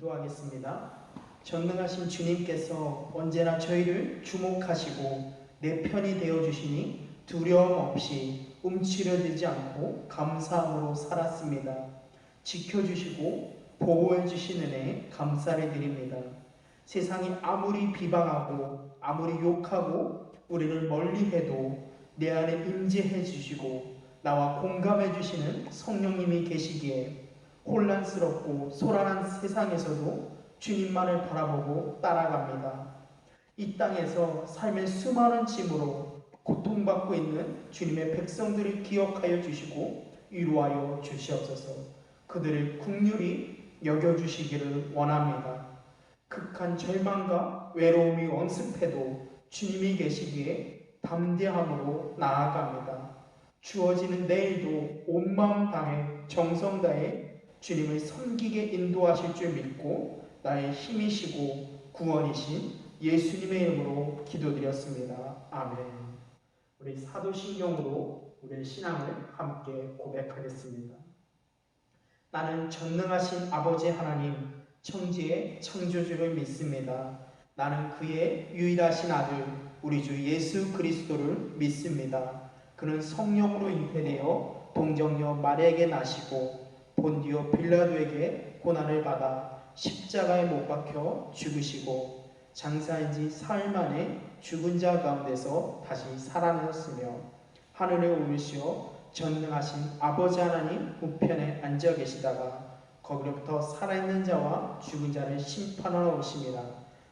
기도하겠습니다. 전능하신 주님께서 언제나 저희를 주목하시고 내 편이 되어주시니 두려움 없이 움츠려들지 않고 감사함으로 살았습니다. 지켜주시고 보호해주신 은혜에 감사를 드립니다. 세상이 아무리 비방하고 아무리 욕하고 우리를 멀리해도 내 안에 임재해 주시고 나와 공감해 주시는 성령님이 계시기에 혼란스럽고 소란한 세상에서도 주님만을 바라보고 따라갑니다. 이 땅에서 삶의 수많은 짐으로 고통받고 있는 주님의 백성들을 기억하여 주시고 위로하여 주시옵소서. 그들을 긍휼히 여겨주시기를 원합니다. 극한 절망과 외로움이 엄습해도 주님이 계시기에 담대함으로 나아갑니다. 주어지는 내일도 온 마음 다해 정성 다해 주님을 섬기게 인도하실 줄 믿고 나의 힘이시고 구원이신 예수님의 이름으로 기도드렸습니다. 아멘. 우리 사도신경으로 우리의 신앙을 함께 고백하겠습니다. 나는 전능하신 아버지 하나님 천지의 창조주를 믿습니다. 나는 그의 유일하신 아들 우리 주 예수 그리스도를 믿습니다. 그는 성령으로 잉태되어 동정녀 마리아에게 나시고 본디오 빌라도에게 고난을 받아 십자가에 못 박혀 죽으시고 장사한 지 사흘 만에 죽은 자 가운데서 다시 살아나셨으며 하늘에 오르시어 전능하신 아버지 하나님 우편에 앉아 계시다가 거기로부터 살아있는 자와 죽은 자를 심판하러 오심이라.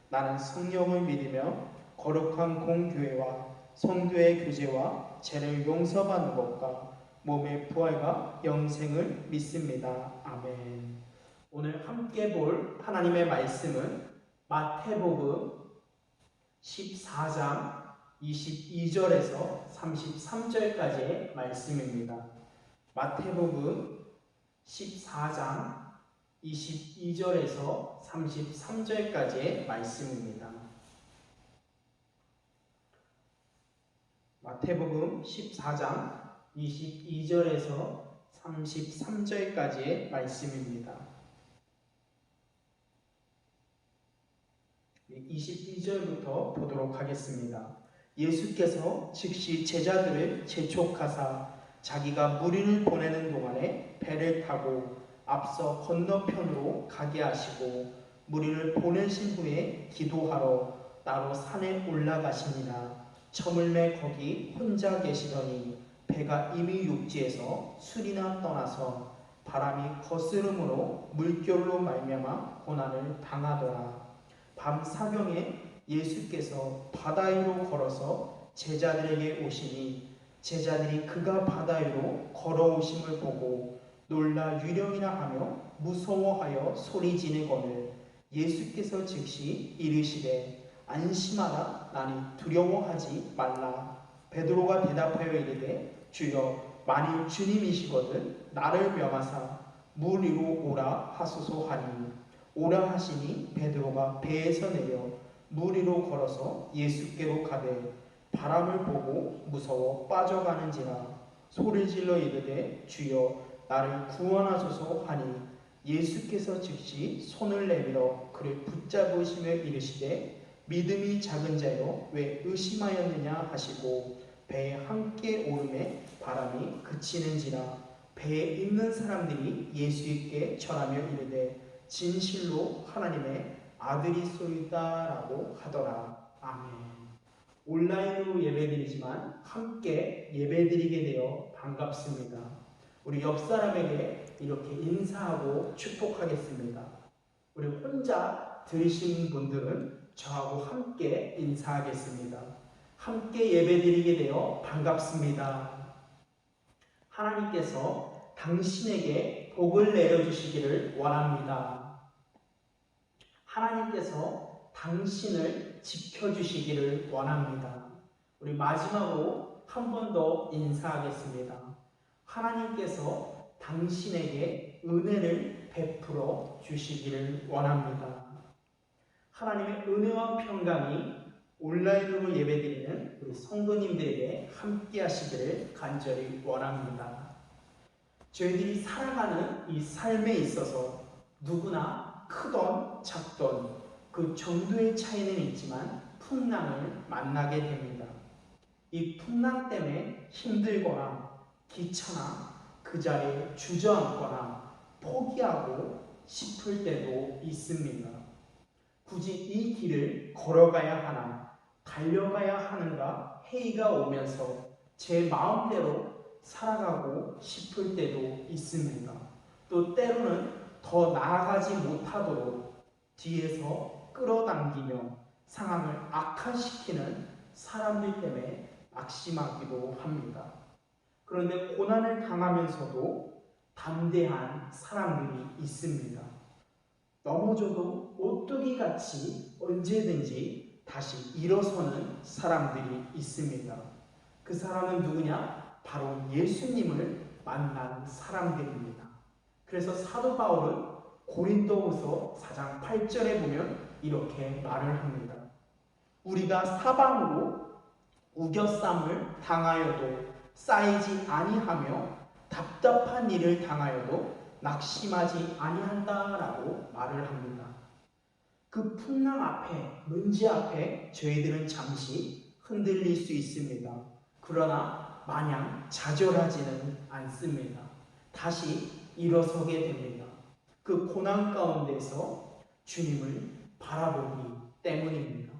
나는 성령을 믿으며 거룩한 공교회와 성도의 교제와 죄를 용서받는 것과 몸의 부활과 영생을 믿습니다. 아멘. 오늘 함께 볼 하나님의 말씀은 마태복음 14장 22절에서 33절까지의 말씀입니다. 마태복음 14장 22절에서 33절까지의 말씀입니다. 마태복음 14장 22절에서 33절까지의 말씀입니다. 22절부터 보도록 하겠습니다. 예수께서 즉시 제자들을 재촉하사 자기가 무리를 보내는 동안에 배를 타고 앞서 건너편으로 가게 하시고 무리를 보내신 후에 기도하러 따로 산에 올라가시니라. 저물매 거기 혼자 계시더니 배가 이미 육지에서 술이나 떠나서 바람이 거스름으로 물결로 말미암아 고난을 당하더라. 밤 사경에 예수께서 바다 위로 걸어서 제자들에게 오시니 제자들이 그가 바다 위로 걸어오심을 보고 놀라 유령이라 하며 무서워하여 소리 지르거늘 예수께서 즉시 이르시되 안심하라. 나니 두려워하지 말라. 베드로가 대답하여 이르되 주여 만일 주님이시거든 나를 명하사 물 위로 오라 하소서 하니 오라 하시니 베드로가 배에서 내려 물 위로 걸어서 예수께로 가되 바람을 보고 무서워 빠져가는지라 소리 질러 이르되 주여 나를 구원하소서 하니 예수께서 즉시 손을 내밀어 그를 붙잡으시며 이르시되 믿음이 작은 자여 왜 의심하였느냐 하시고 배에 함께 오름에 바람이 그치는지라. 배에 있는 사람들이 예수께 절하며 이르되 진실로 하나님의 아들이소이다라고 하더라. 아멘. 온라인으로 예배드리지만 함께 예배드리게 되어 반갑습니다. 우리 옆 사람에게 이렇게 인사하고 축복하겠습니다. 우리 혼자 들으시는 분들은 저하고 함께 인사하겠습니다. 함께 예배드리게 되어 반갑습니다. 하나님께서 당신에게 복을 내려주시기를 원합니다. 하나님께서 당신을 지켜주시기를 원합니다. 우리 마지막으로 한 번 더 인사하겠습니다. 하나님께서 당신에게 은혜를 베풀어 주시기를 원합니다. 하나님의 은혜와 평강이 온라인으로 예배드리는 우리 성도님들에게 함께 하시기를 간절히 원합니다. 저희들이 살아가는 이 삶에 있어서 누구나 크던 작던 그 정도의 차이는 있지만 풍랑을 만나게 됩니다. 이 풍랑 때문에 힘들거나 귀찮아 그 자리에 주저앉거나 포기하고 싶을 때도 있습니다. 굳이 이 길을 걸어가야 하나 달려가야 하는가 회의가 오면서 제 마음대로 살아가고 싶을 때도 있습니다. 또 때로는 더 나아가지 못하도록 뒤에서 끌어당기며 상황을 악화시키는 사람들 때문에 낙심하기도 합니다. 그런데 고난을 당하면서도 담대한 사람들이 있습니다. 넘어져도 오뚜기같이 언제든지 다시 일어서는 사람들이 있습니다. 그 사람은 누구냐? 바로 예수님을 만난 사람들입니다. 그래서 사도 바울은 고린도후서 4장 8절에 보면 이렇게 말을 합니다. 우리가 사방으로 우겨쌈을 당하여도 쌓이지 아니하며 답답한 일을 당하여도 낙심하지 아니한다라고 말을 합니다. 그 풍랑 앞에, 문제 앞에 저희들은 잠시 흔들릴 수 있습니다. 그러나 마냥 좌절하지는 않습니다. 다시 일어서게 됩니다. 그 고난 가운데서 주님을 바라보기 때문입니다.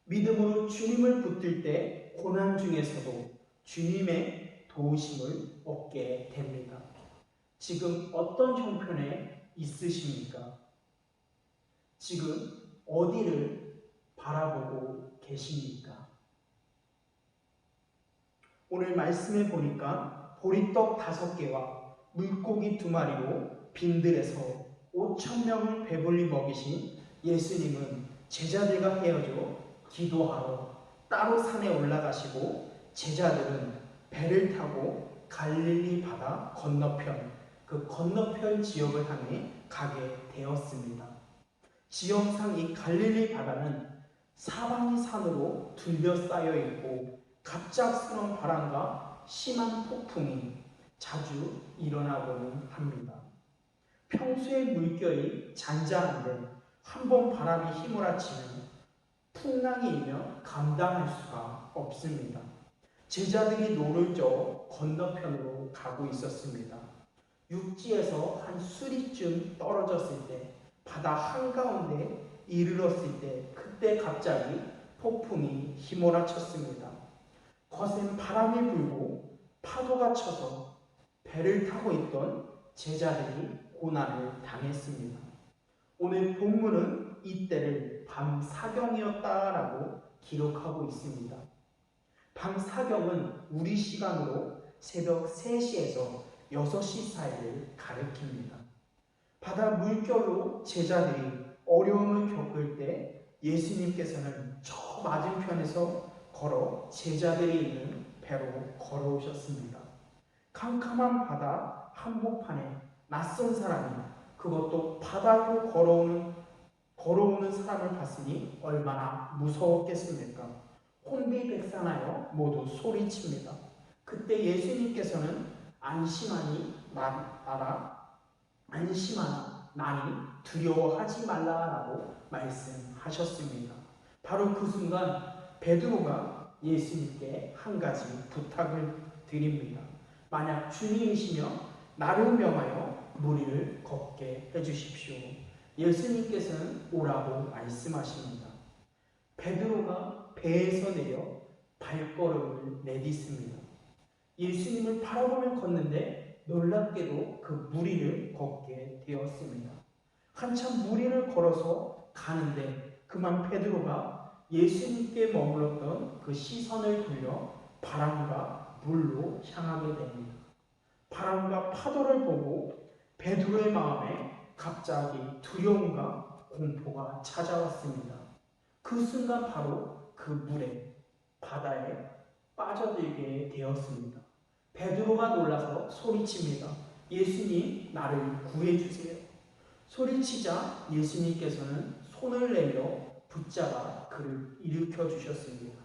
믿음으로 주님을 붙들 때 고난 중에서도 주님의 도우심을 얻게 됩니다. 지금 어떤 형편에 있으십니까? 지금 어디를 바라보고 계십니까? 오늘 말씀에 보니까 보리떡 5개와 물고기 2마리로 빈들에서 5,000명을 배불리 먹이신 예수님은 제자들과 헤어져 기도하러 따로 산에 올라가시고 제자들은 배를 타고 갈릴리 바다 건너편, 그 건너편 지역을 향해 가게 되었습니다. 지형상 이 갈릴리 바다는 사방이 산으로 둘러싸여 있고 갑작스러운 바람과 심한 폭풍이 자주 일어나고는 합니다. 평소의 물결이 잔잔한데 한번 바람이 휘몰아치면 풍랑이 일면 감당할 수가 없습니다. 제자들이 노를 저어 건너편으로 가고 있었습니다. 육지에서 한 수리쯤 떨어졌을 때 바다 한가운데 이르렀을 때 그때 갑자기 폭풍이 휘몰아쳤습니다. 거센 바람이 불고 파도가 쳐서 배를 타고 있던 제자들이 고난을 당했습니다. 오늘 본문은 이때를 밤 사경이었다라고 기록하고 있습니다. 밤 사경은 우리 시간으로 새벽 3시에서 6시 사이를 가리킵니다. 바다 물결로 제자들이 어려움을 겪을 때 예수님께서는 저 맞은편에서 걸어 제자들이 있는 배로 걸어오셨습니다. 캄캄한 바다 한복판에 낯선 사람이, 그것도 바다로 걸어오는 사람을 봤으니 얼마나 무서웠겠습니까? 혼비백산하여 모두 소리칩니다. 그때 예수님께서는 안심하나 나니 두려워하지 말라라고 말씀하셨습니다. 바로 그 순간 베드로가 예수님께 한 가지 부탁을 드립니다. 만약 주님이시며 나를 명하여 무리를 걷게 해주십시오. 예수님께서는 오라고 말씀하십니다. 베드로가 배에서 내려 발걸음을 내딛습니다. 예수님을 바라보며 걷는데 놀랍게도 그 무리를 걷게 되었습니다. 한참 무리를 걸어서 가는데 그만 베드로가 예수님께 머물렀던 그 시선을 돌려 바람과 물로 향하게 됩니다. 바람과 파도를 보고 베드로의 마음에 갑자기 두려움과 공포가 찾아왔습니다. 그 순간 바로 그 물에, 바다에 빠져들게 되었습니다. 베드로가 놀라서 소리칩니다. 예수님, 나를 구해주세요. 소리치자 예수님께서는 손을 내밀어 붙잡아 그를 일으켜 주셨습니다.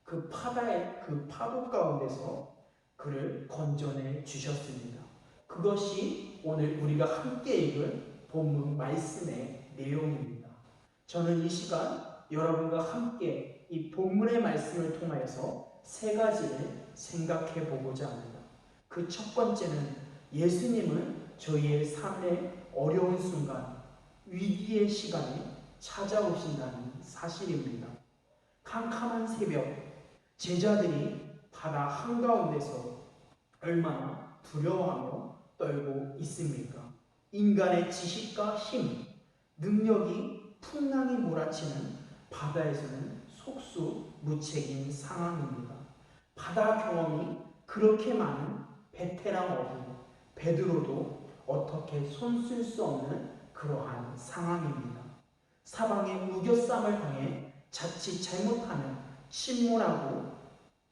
그 파도 가운데서 그를 건져내 주셨습니다. 그것이 오늘 우리가 함께 읽은 본문 말씀의 내용입니다. 저는 이 시간 여러분과 함께 이 본문의 말씀을 통하여서 세 가지를 생각해 보고자 합니다. 그 첫 번째는 예수님은 저희의 삶의 어려운 순간, 위기의 시간에 찾아오신다는 사실입니다. 캄캄한 새벽, 제자들이 바다 한가운데서 얼마나 두려워하며 떨고 있습니까? 인간의 지식과 힘, 능력이 풍랑이 몰아치는 바다에서는 속수무책인 상황입니다. 바다 경험이 그렇게 많은 베테랑 어부 베드로도 어떻게 손쓸 수 없는 그러한 상황입니다. 사방에 우겨쌈을 당해 자칫 잘못하면 침몰하고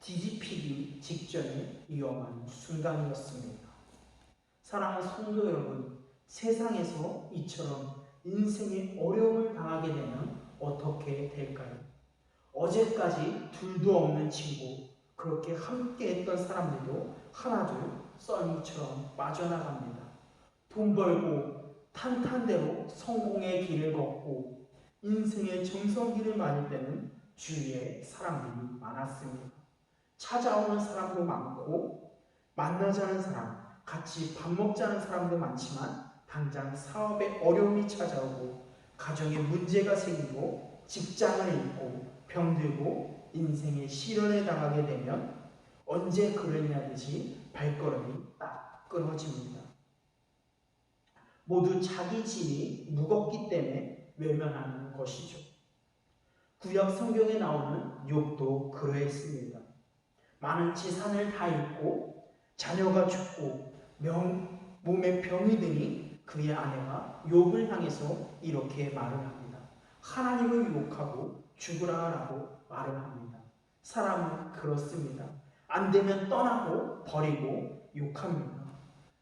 뒤집히기 직전의 위험한 순간이었습니다. 사랑하는 성도 여러분, 세상에서 이처럼 인생의 어려움을 당하게 되면 어떻게 될까요? 어제까지 둘도 없는 친구, 그렇게 함께 했던 사람들도 하나둘 썰미처럼 빠져나갑니다. 돈 벌고 탄탄대로 성공의 길을 걷고 인생의 정성기를 맞을 때는 주위에 사람들이 많았습니다. 찾아오는 사람도 많고 만나자는 사람, 같이 밥 먹자는 사람도 많지만 당장 사업에 어려움이 찾아오고 가정에 문제가 생기고 직장을 잃고 병들고 인생의 시련에 당하게 되면 언제 그랬냐듯이 발걸음이 딱 끊어집니다. 모두 자기 짐이 무겁기 때문에 외면하는 것이죠. 구약 성경에 나오는 욥도 그러했습니다. 많은 재산을 다 잃고 자녀가 죽고 몸에 병이 드니 그의 아내가 욥을 향해서 이렇게 말을 합니다. 하나님을 욕하고 죽으라라고 말을 합니다. 사람은 그렇습니다. 안 되면 떠나고 버리고 욕합니다.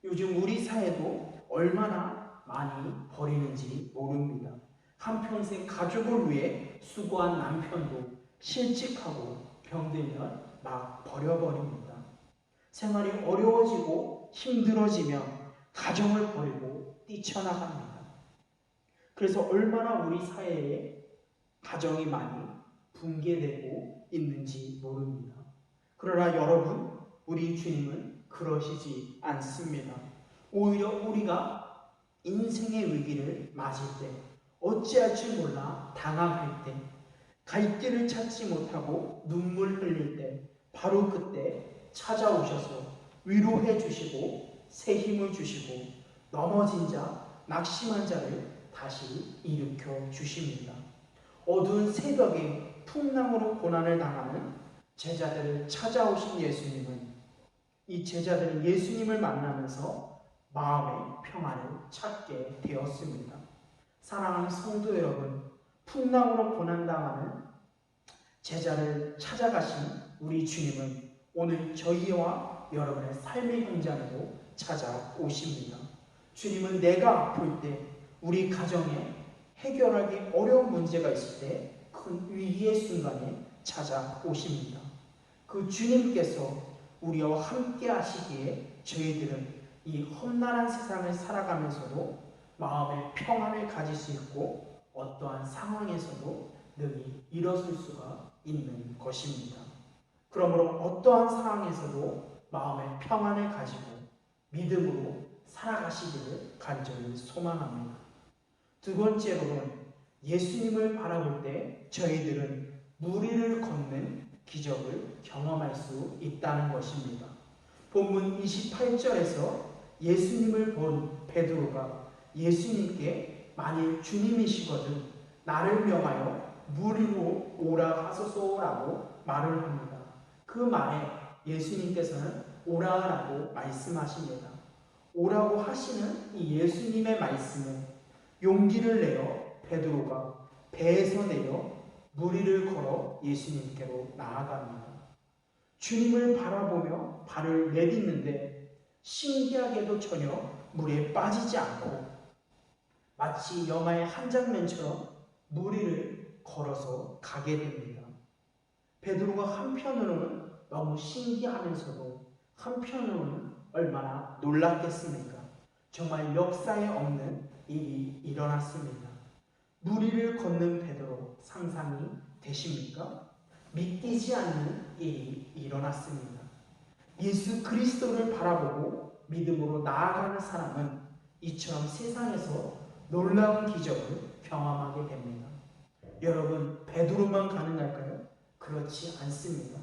요즘 우리 사회도 얼마나 많이 버리는지 모릅니다. 한평생 가족을 위해 수고한 남편도 실직하고 병들면 막 버려버립니다. 생활이 어려워지고 힘들어지면 가정을 버리고 뛰쳐나갑니다. 그래서 얼마나 우리 사회에 가정이 많이 붕괴되고 있는지 모릅니다. 그러나 여러분, 우리 주님은 그러시지 않습니다. 오히려 우리가 인생의 위기를 맞을 때, 어찌할 줄 몰라 당황할 때, 갈 길을 찾지 못하고 눈물 흘릴 때, 바로 그때 찾아오셔서 위로해 주시고 새 힘을 주시고 넘어진 자, 낙심한 자를 다시 일으켜 주십니다. 어두운 새벽에 풍랑으로 고난을 당하는 제자들을 찾아오신 예수님은 이 제자들은 예수님을 만나면서 마음의 평안을 찾게 되었습니다. 사랑하는 성도 여러분, 풍랑으로 고난당하는 제자를 찾아가신 우리 주님은 오늘 저희와 여러분의 삶의 현장에도 찾아오십니다. 주님은 내가 볼 때 우리 가정에 해결하기 어려운 문제가 있을 때 큰 위기의 순간에 찾아오십니다. 그 주님께서 우리와 함께 하시기에 저희들은 이 험난한 세상을 살아가면서도 마음의 평안을 가질 수 있고 어떠한 상황에서도 능히 일어설 수가 있는 것입니다. 그러므로 어떠한 상황에서도 마음의 평안을 가지고 믿음으로 살아가시기를 간절히 소망합니다. 두 번째로는 예수님을 바라볼 때 저희들은 무리를 걷는 기적을 경험할 수 있다는 것입니다. 본문 28절에서 예수님을 본 베드로가 예수님께 만일 주님이시거든 나를 명하여 무리로 오라 하소서라고 말을 합니다. 그 말에 예수님께서는 오라라고 말씀하십니다. 오라고 하시는 이 예수님의 말씀은 용기를 내어 베드로가 배에서 내려 무리를 걸어 예수님께로 나아갑니다. 주님을 바라보며 발을 내딛는데 신기하게도 전혀 물에 빠지지 않고 마치 영화의 한 장면처럼 무리를 걸어서 가게 됩니다. 베드로가 한편으로는 너무 신기하면서도 한편으로는 얼마나 놀랐겠습니까? 정말 역사에 없는 일이 일어났습니다. 물 위를 걷는 베드로 상상이 되십니까? 믿기지 않는 일이 일어났습니다. 예수 그리스도를 바라보고 믿음으로 나아가는 사람은 이처럼 세상에서 놀라운 기적을 경험하게 됩니다. 여러분, 베드로만 가능할까요? 그렇지 않습니다.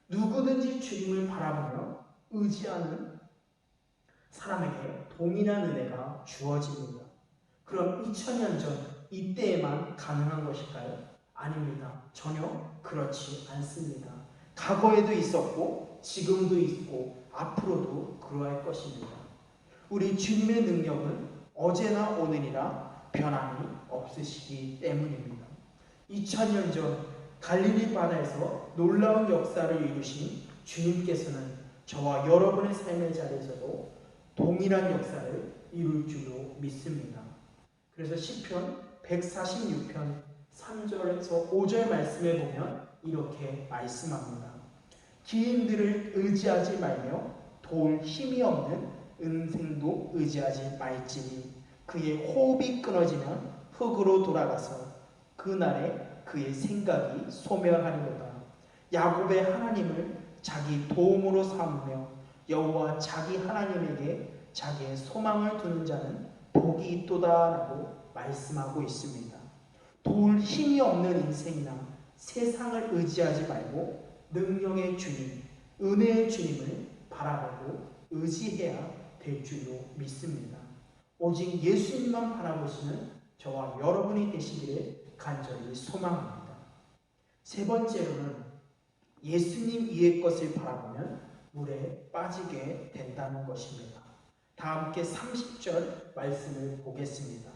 누구든지 주님을 바라보며 의지하는 사람에게 동일한 은혜가 주어집니다. 그럼 2000년 전 이때에만 가능한 것일까요? 아닙니다. 전혀 그렇지 않습니다. 과거에도 있었고 지금도 있고 앞으로도 그러할 것입니다. 우리 주님의 능력은 어제나 오늘이라 변함이 없으시기 때문입니다. 2000년 전 갈릴리 바다에서 놀라운 역사를 이루신 주님께서는 저와 여러분의 삶의 자리에서도 동일한 역사를 이룰 줄로 믿습니다. 그래서 시편 146편 3절에서 5절 말씀에 보면 이렇게 말씀합니다. 기인들을 의지하지 말며 도울 힘이 없는 은생도 의지하지 말지니 그의 호흡이 끊어지면 흙으로 돌아가서 그날에 그의 생각이 소멸하리로다. 야곱의 하나님을 자기 도움으로 삼으며 여호와 자기 하나님에게 자기의 소망을 두는 자는 복이 있도다라고 말씀하고 있습니다. 도울 힘이 없는 인생이나 세상을 의지하지 말고 능력의 주님, 은혜의 주님을 바라보고 의지해야 될 줄로 믿습니다. 오직 예수님만 바라보시는 저와 여러분이 되시기를 간절히 소망합니다. 세 번째로는 예수님 위의 것을 바라보면 물에 빠지게 된다는 것입니다. 다 함께 30절 말씀을 보겠습니다.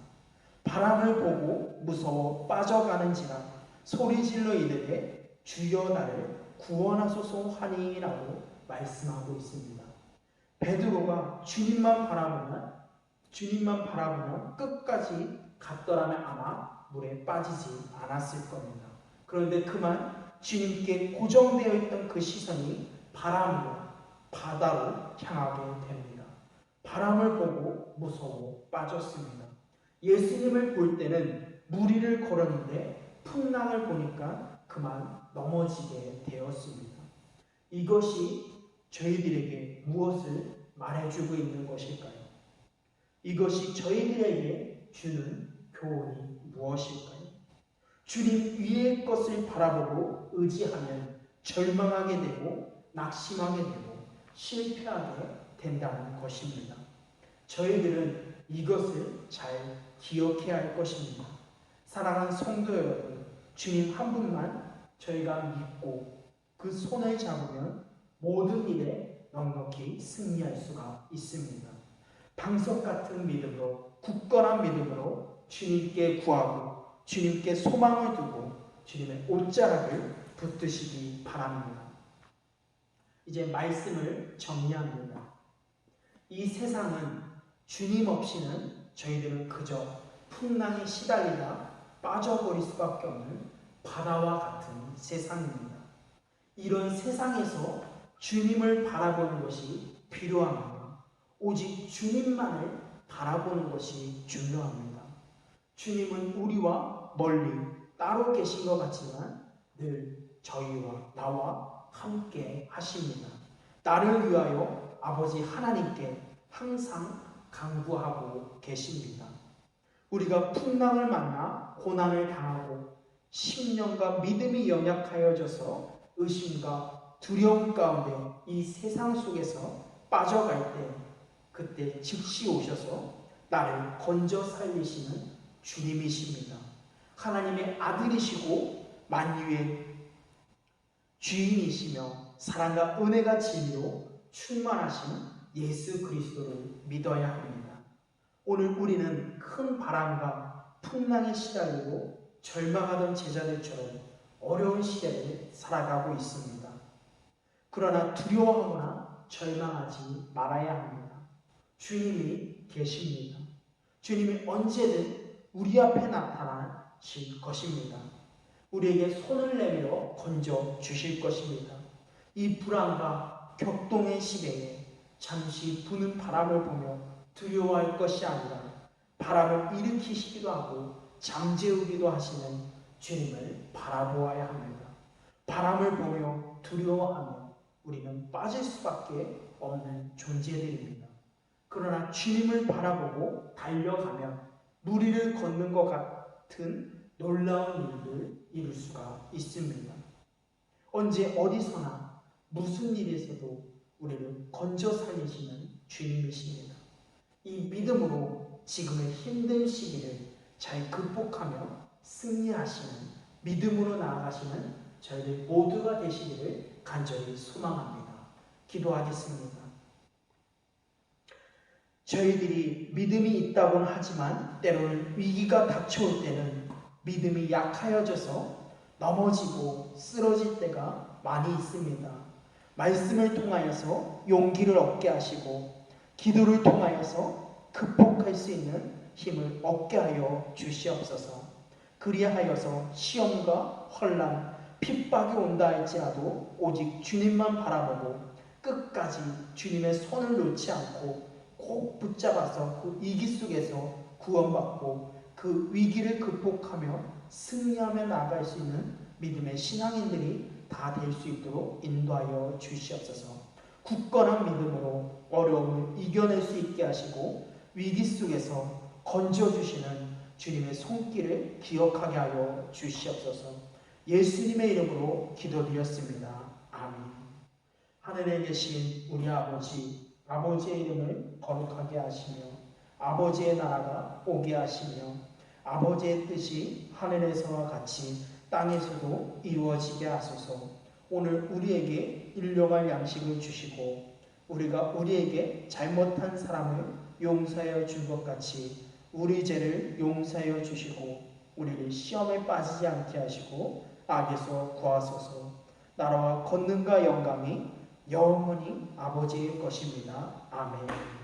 바람을 보고 무서워 빠져가는지라 소리질러 이르되 주여 나를 구원하소서 하니라고 말씀하고 있습니다. 베드로가 주님만 바라보면 끝까지 갔더라면 아마 물에 빠지지 않았을 겁니다. 그런데 그만 주님께 고정되어 있던 그 시선이 바람으로 바다로 향하게 됩니다. 바람을 보고 무서워 빠졌습니다. 예수님을 볼 때는 물 위를 걸었는데 풍랑을 보니까 그만 넘어지게 되었습니다. 이것이 저희들에게 무엇을 말해주고 있는 것일까요? 이것이 저희들에게 주는 교훈이 무엇일까요? 주님 위의 것을 바라보고 의지하면 절망하게 되고 낙심하게 되고 실패하게 된다는 것입니다. 저희들은 이것을 잘 기억해야 할 것입니다. 사랑하는 성도 여러분, 주님 한 분만 저희가 믿고 그 손을 잡으면 모든 일에 넉넉히 승리할 수가 있습니다. 방석 같은 믿음으로, 굳건한 믿음으로 주님께 구하고 주님께 소망을 두고 주님의 옷자락을 붙드시기 바랍니다. 이제 말씀을 정리합니다. 이 세상은 주님 없이는 저희들은 그저 풍랑에 시달리다 빠져버릴 수밖에 없는 바다와 같은 세상입니다. 이런 세상에서 주님을 바라보는 것이 필요합니다. 오직 주님만을 바라보는 것이 중요합니다. 주님은 우리와 멀리 따로 계신 것 같지만 늘 저희와 나와 함께 하십니다. 나를 위하여 아버지 하나님께 항상 간구하고 계십니다. 우리가 풍랑을 만나 고난을 당하고 심령과 믿음이 연약하여져서 의심과 두려움 가운데 이 세상 속에서 빠져갈 때 그때 즉시 오셔서 나를 건져 살리시는 주님이십니다. 하나님의 아들이시고 만유의 주인이시며 사랑과 은혜가 진리로 충만하신 예수 그리스도를 믿어야 합니다. 오늘 우리는 큰 바람과 풍랑에 시달리고 절망하던 제자들처럼 어려운 시대를 살아가고 있습니다. 그러나 두려워하거나 절망하지 말아야 합니다. 주님이 계십니다. 주님이 언제든 우리 앞에 나타나실 것입니다. 우리에게 손을 내밀어 건져 주실 것입니다. 이 불안과 격동의 시대에 잠시 부는 바람을 보며 두려워할 것이 아니라 바람을 일으키시기도 하고 잠재우기도 하시는 주님을 바라보아야 합니다. 바람을 보며 두려워하며 우리는 빠질 수밖에 없는 존재들입니다. 그러나 주님을 바라보고 달려가면 무리를 걷는 것 같은 놀라운 일을 이룰 수가 있습니다. 언제 어디서나 무슨 일에서도 우리를 건져 살리시는 주님이십니다. 이 믿음으로 지금의 힘든 시기를 잘 극복하며 승리하시는 믿음으로 나아가시는 저희들 모두가 되시기를 간절히 소망합니다. 기도하겠습니다. 저희들이 믿음이 있다고는 하지만 때로는 위기가 닥쳐올 때는 믿음이 약하여져서 넘어지고 쓰러질 때가 많이 있습니다. 말씀을 통하여서 용기를 얻게 하시고 기도를 통하여서 극복할 수 있는 힘을 얻게 하여 주시옵소서. 그리하여서 시험과 환난, 핍박이 온다 할지라도 오직 주님만 바라보고 끝까지 주님의 손을 놓지 않고 꼭 붙잡아서 그 위기 속에서 구원받고 그 위기를 극복하며 승리하며 나아갈 수 있는 믿음의 신앙인들이 다 될 수 있도록 인도하여 주시옵소서. 굳건한 믿음으로 어려움을 이겨낼 수 있게 하시고 위기 속에서 건져주시는 주님의 손길을 기억하게 하여 주시옵소서. 예수님의 이름으로 기도드렸습니다. 아멘. 하늘에 계신 우리 아버지, 아버지의 이름을 거룩하게 하시며 아버지의 나라가 오게 하시며 아버지의 뜻이 하늘에서와 같이 땅에서도 이루어지게 하소서. 오늘 우리에게 일용할 양식을 주시고 우리가 우리에게 잘못한 사람을 용서하여 준 것 같이 우리 죄를 용서하여 주시고 우리를 시험에 빠지지 않게 하시고 악에서 구하소서. 나라와 권능과 영광이 영원히 아버지의 것입니다. 아멘.